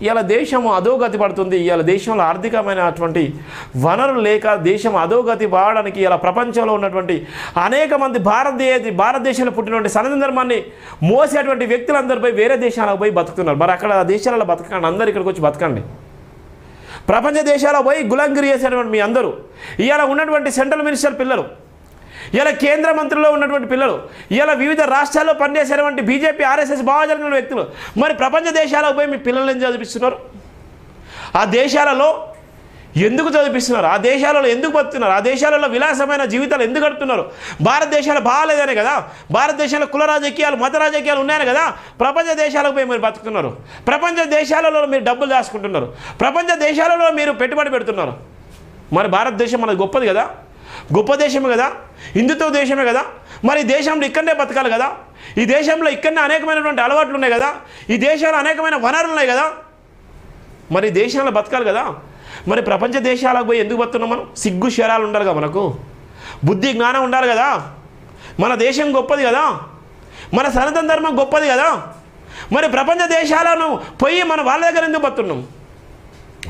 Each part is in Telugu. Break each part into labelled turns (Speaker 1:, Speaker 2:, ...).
Speaker 1: ఇవాళ దేశం అధోగతి పడుతుంది. ఇవాళ దేశంలో ఆర్థికమైనటువంటి వనరులు లేక దేశం అధోగతి పడడానికి ఇలా ప్రపంచంలో ఉన్నటువంటి అనేక మంది భారతదేశంలో పుట్టినటువంటి సనాతన ధర్మాన్ని మోసేటువంటి వ్యక్తులందరిపై వేరే దేశాలకు పోయి బతుకుతున్నారు. మరి అక్కడ దేశాలలో బతకండి, అందరు ఇక్కడికి వచ్చి బతకండి. ప్రపంచ దేశాల్లో పోయి గులాంగిరి చేసేటువంటి మీ అందరూ ఇవాళ ఉన్నటువంటి సెంట్రల్ మినిస్టర్ పిల్లలు, ఇలా కేంద్ర మంత్రుల్లో ఉన్నటువంటి పిల్లలు, ఇలా వివిధ రాష్ట్రాల్లో పనిచేసేటువంటి బీజేపీ ఆర్ఎస్ఎస్ భావజన వ్యక్తులు మరి ప్రపంచ దేశాలకు పోయి మీ పిల్లల్ని చదివిస్తున్నారు. ఆ దేశాలలో ఎందుకు చదివిస్తున్నారు? ఆ దేశాలలో ఎందుకు బతుకుతున్నారు? ఆ దేశాలలో విలాసమైన జీవితాలు ఎందుకు గడుపుతున్నారు? భారతదేశాలు బాగాలేదనే కదా, భారతదేశంలో కుల రాజకీయాలు మత రాజకీయాలు ఉన్నాయని కదా ప్రపంచ దేశాలకు పోయి మీరు బతుకుతున్నారు. ప్రపంచ దేశాలలో మీరు డబ్బులు దాచుకుంటున్నారు. ప్రపంచ దేశాలలో మీరు పెట్టుబడి పెడుతున్నారు. మరి భారతదేశం మనది గొప్పది కదా, గొప్ప దేశమే కదా, హిందుత్వ దేశమే కదా. మరి ఈ దేశంలో ఇక్కడనే బతకాలి కదా, ఈ దేశంలో ఇక్కడనే అనేకమైనటువంటి అలవాట్లు ఉన్నాయి కదా, ఈ దేశంలో అనేకమైన వనరులు ఉన్నాయి కదా, మరి ఈ దేశంలో బతకాలి కదా. మరి ప్రపంచ దేశాలకు పోయి ఎందుకు బతున్నాం? మనం సిగ్గు శరాలు ఉండాలి కదా, మనకు బుద్ధి జ్ఞానం ఉండాలి కదా. మన దేశం గొప్పది కదా, మన సనాతన ధర్మం గొప్పది కదా. మరి ప్రపంచ దేశాలను పోయి మన వాళ్ళ దగ్గర ఎందుకు బతున్నాం?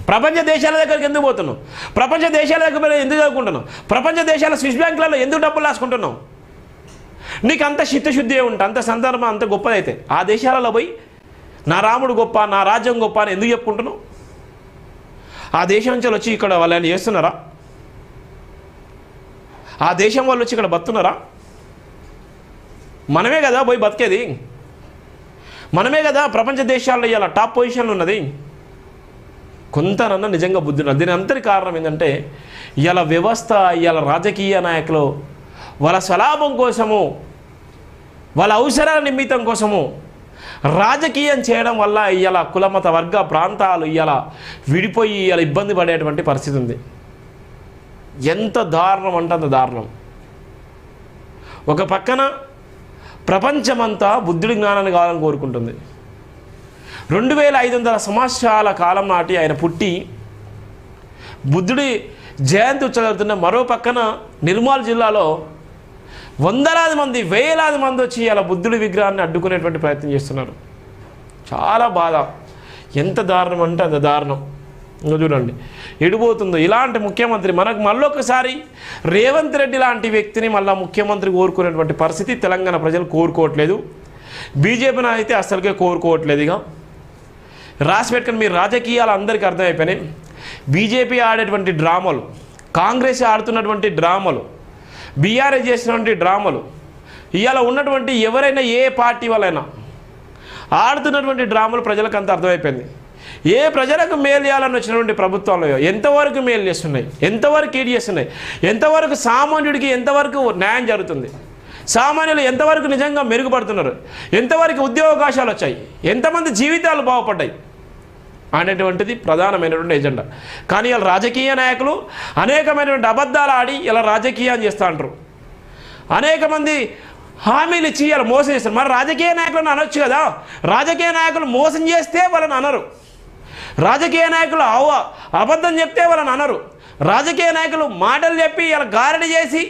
Speaker 1: ప్రపంచ దేశాల దగ్గరికి ఎందుకు పోతున్నాం? ప్రపంచ దేశాల దగ్గర ఎందుకు చదువుకుంటున్నాం? ప్రపంచ దేశాల స్విస్ బ్యాంకులలో ఎందుకు డబ్బులు రాసుకుంటున్నాం? నీకు అంత చిత్తశుద్ధి ఉంటా, అంత సందర్భం అంత గొప్పదైతే ఆ దేశాలలో పోయి నా రాముడు గొప్ప, నా రాజ్యం గొప్ప అని ఎందుకు చెప్పుకుంటున్నావు? ఆ దేశం నుంచి వచ్చి ఇక్కడ వాళ్ళు చేస్తున్నారా? ఆ దేశం వాళ్ళు వచ్చి ఇక్కడ బతున్నారా? మనమే కదా పోయి బతికేది, మనమే కదా ప్రపంచ దేశాల్లో ఇలా టాప్ పొజిషన్లో ఉన్నది. కొంతనన్నా నిజంగా బుద్ధి ఉన్నది. దీని అంతటి కారణం ఏంటంటే ఇలా వ్యవస్థ, ఇలా రాజకీయ నాయకులు వాళ్ళ స్వలాభం కోసము, వాళ్ళ అవసరాల నిమిత్తం కోసము రాజకీయం చేయడం వల్ల ఇలా కులమత వర్గ ప్రాంతాలు ఇలా విడిపోయి ఇలా ఇబ్బంది పడేటువంటి పరిస్థితి ఉంది. ఎంత దారుణం అంటే అంత దారుణం. ఒక పక్కన ప్రపంచమంతా బుద్ధుడి జ్ఞానాన్ని కావాలని కోరుకుంటుంది. 2500 సంవత్సరాల కాలం నాటి ఆయన పుట్టి బుద్ధుడి జయంతి ఉత్సవం. మరో పక్కన నిర్మల్ జిల్లాలో వందలాది మంది, వేలాది మంది వచ్చి అలా బుద్ధుడి విగ్రహాన్ని అడ్డుకునేటువంటి ప్రయత్నం చేస్తున్నారు. చాలా బాధ. ఎంత దారుణం అంటే అంత దారుణం. ఇంకా చూడండి ఎడిపోతుందో ఇలాంటి ముఖ్యమంత్రి. మనకు మళ్ళొకసారి రేవంత్ రెడ్డి లాంటి వ్యక్తిని మళ్ళీ ముఖ్యమంత్రి కోరుకునేటువంటి పరిస్థితి తెలంగాణ ప్రజలు కోరుకోవట్లేదు, బీజేపీని అయితే అసలుకే కోరుకోవట్లేదు. ఇక రాసి పెట్టుకుని మీరు రాజకీయాలు అందరికీ అర్థమైపోయినాయి. బీజేపీ ఆడేటువంటి డ్రామాలు, కాంగ్రెస్ ఆడుతున్నటువంటి డ్రామాలు, బీఆర్ఎస్ చేసినటువంటి డ్రామాలు, ఇవాళ ఉన్నటువంటి ఎవరైనా ఏ పార్టీ వాళ్ళైనా ఆడుతున్నటువంటి డ్రామాలు ప్రజలకు అంత అర్థమైపోయింది. ఏ ప్రజలకు మేలు చేయాలని వచ్చినటువంటి ప్రభుత్వాలు ఎంతవరకు మేలు చేస్తున్నాయి, ఎంతవరకు ఏడు చేస్తున్నాయి, ఎంతవరకు సామాన్యుడికి ఎంతవరకు న్యాయం జరుగుతుంది, సామాన్యులు ఎంతవరకు నిజంగా మెరుగుపడుతున్నారు, ఎంతవరకు ఉద్యోగావకాశాలు వచ్చాయి, ఎంతమంది జీవితాలు బాగుపడ్డాయి అనేటువంటిది ప్రధానమైనటువంటి ఎజెండా. కానీ ఇలా రాజకీయ నాయకులు అనేకమైనటువంటి అబద్ధాలు ఆడి ఇలా రాజకీయం చేస్తూ అంటారు. అనేక మంది హామీలు ఇచ్చి ఇలా మోసం చేస్తారు. మరి రాజకీయ నాయకులను అనొచ్చు కదా. రాజకీయ నాయకులు మోసం చేస్తే వాళ్ళని అనరు, రాజకీయ నాయకులు అబద్ధం చెప్తే వాళ్ళని అనరు, రాజకీయ నాయకులు మాటలు చెప్పి ఇలా గారడి చేసి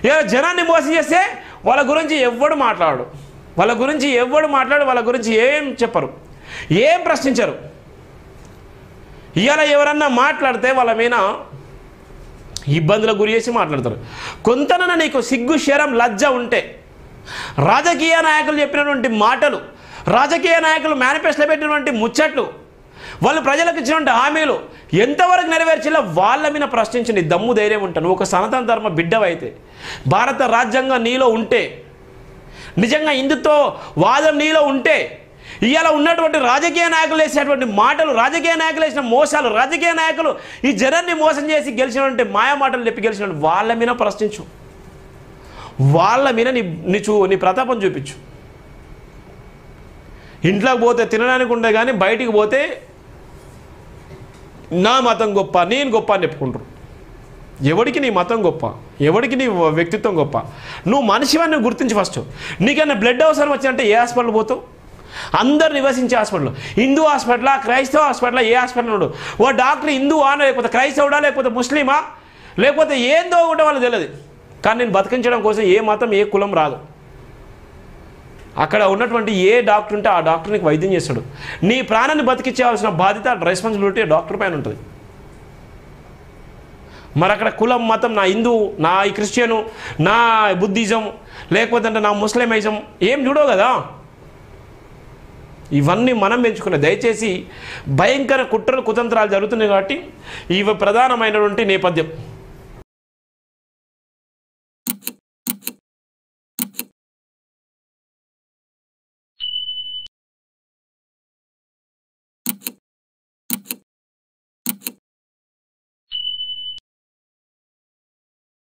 Speaker 1: ఇలా జనాన్ని మోసం చేస్తే వాళ్ళ గురించి ఎవడు మాట్లాడు, వాళ్ళ గురించి వాళ్ళ గురించి ఏం చెప్పరు, ఏం ప్రశ్నించరు. ఇవాళ ఎవరన్నా మాట్లాడితే వాళ్ళ మీద ఇబ్బందులకు గురి చేసి మాట్లాడతారు. కొంతనన్నా నీకు సిగ్గు శరం లజ్జ ఉంటే రాజకీయ నాయకులు చెప్పినటువంటి మాటలు, రాజకీయ నాయకులు మేనిఫెస్టోలో పెట్టినటువంటి ముచ్చట్లు, వాళ్ళు ప్రజలకు ఇచ్చినటువంటి హామీలు ఎంతవరకు నెరవేర్చేలా వాళ్ళ మీద ప్రశ్నించండి. దమ్ము ధైర్యం ఉంటాను. ఒక సనాతన ధర్మ బిడ్డవైతే, భారత రాజ్యాంగం నీలో ఉంటే, నిజంగా హిందుత్వ వాదం నీలో ఉంటే, ఇవాళ ఉన్నటువంటి రాజకీయ నాయకులు వేసేటువంటి మాటలు, రాజకీయ నాయకులు వేసిన మోసాలు, రాజకీయ నాయకులు ఈ జనాన్ని మోసం చేసి గెలిచినటువంటి మాయా మాటలు చెప్పి గెలిచినటువంటి వాళ్ళ మీద ప్రశ్నించు, వాళ్ళ మీద నీ ప్రతాపం చూపించు. ఇంట్లోకి పోతే తినడానికి ఉండే కానీ బయటికి పోతే నా మతం గొప్ప, నేను గొప్ప అని చెప్పుకుంటారు. ఎవడికి నీ మతం గొప్ప, ఎవడికి నీ వ్యక్తిత్వం గొప్ప? నువ్వు మనిషివన్నీ గుర్తించి ఫస్ట్. నీకన్నా బ్లడ్ అవసరం వచ్చిందంటే ఏ హాస్పిటల్ పోతావు? అందరు నివసించే హాస్పిటల్, హిందూ హాస్పిటలా, క్రైస్తవ హాస్పిటలా, ఏ హాస్పిటల్ ఉండడు. ఓ డాక్టర్ హిందువా, లేకపోతే క్రైస్తవుడా, లేకపోతే ముస్లిమా, లేకపోతే ఏందో ఒకటి వాళ్ళు తెలియదు. కానీ నేను బతికించడం కోసం ఏ మతం ఏ కులం రాదు. అక్కడ ఉన్నటువంటి ఏ డాక్టర్ ఉంటే ఆ డాక్టర్ నీకు వైద్యం చేస్తాడు. నీ ప్రాణాన్ని బతికించాల్సిన బాధ్యత, రెస్పాన్సిబిలిటీ డాక్టర్ పైన ఉంటుంది. మరి అక్కడ కులం, మతం, నా హిందూ, నా క్రిస్టియను, నా బుద్ధిజం, లేకపోతే అంటే నా ముస్లిమైజం ఏం చూడవు కదా. ఇవన్నీ మనం పెంచుకునే. దయచేసి భయంకర కుట్రలు కుతంత్రాలు జరుగుతున్నాయి కాబట్టి ఇవి ప్రధానమైనటువంటి నేపథ్యం.